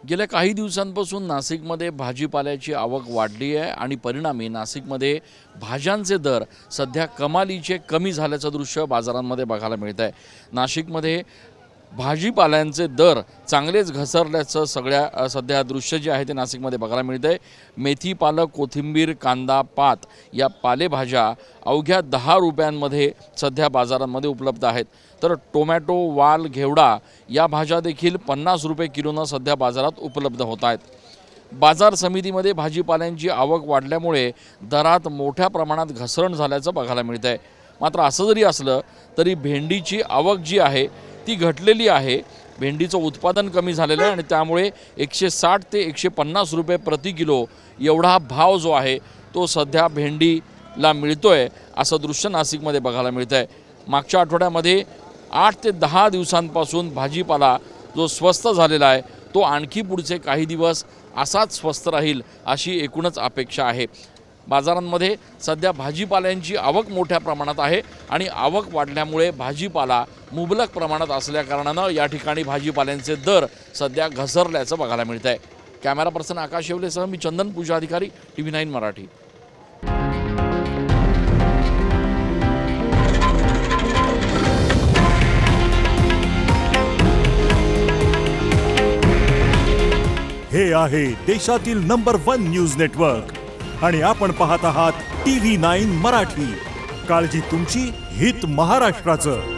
गेल्या काही दिवसांपासून नाशिकमध्ये भाजीपाल्याची आवक वाढली आहे आणि परिणामी नाशिकमध्ये भाज्यांचे दर सध्या कमालीचे कमी झाल्याचं दृश्य बाजारांमध्ये बघायला मिळत आहे। नाशिकमध्ये भाजीपाल्यांचे दर चांगलेच घसरल्याचं सध्या दृश्य जे आहे ते नाशिकमध्ये बघायला मिळत आहे। मेथी, पालक, कोथिंबीर, कांदा, पात या पालेभाज्या अवघ्या 10 रुपयांमध्ये सध्या बाजारांमध्ये उपलब्ध आहेत। तर टोमॅटो, वाल, घेवडा या भाज्या देखील 50 रुपये किलोनं सध्या बाजारात उपलब्ध होत आहेत। बाजार समितीमध्ये भाजीपाल्यांची आवक वाढल्यामुळे दरात मोठ्या प्रमाणात घसरण झाल्याचं बघायला मिळत आहे। मात्र असं जरी असलं तरी भेंडीची आवक जी आहे ती घटलेली आहे। भेंडीचं उत्पादन कमी झालेलं आहे आणि त्यामुळे 160 ते 150 रुपये प्रति किलो एवढा भाव जो आहे तो सध्या भेंडीला मिळतोय असं दृश्य नाशिकमध्ये बघायला मिळतं आहे। मागच्या आठवड्यामध्ये 8 ते 10 दिवसांपासून भाजीपाला जो स्वस्त झालेला आहे तो आणखी पुढचे काही दिवस असाच स्वस्त राहील अशी एकूणच अपेक्षा आहे। बाजारांमध्ये सध्या भाजीपाल्यांची आवक मोठ्या प्रमाणात आहे आणि आवक वाढल्यामुळे भाजीपाला मुबलक प्रमाणात असल्याकारणानं या ठिकाणी भाजीपाल्यांचे दर सध्या घसरल्याचं बघायला मिळत आहे। कॅमेरा पर्सन आकाश येवलेसह मी चंदन पूजा अधिकारी TV9 मराठी। हे आहे देशातील नंबर 1 न्यूज नेटवर्क आणि आपण पाहत आहात TV9 मराठी। काळजी तुमची, हित महाराष्ट्राचं।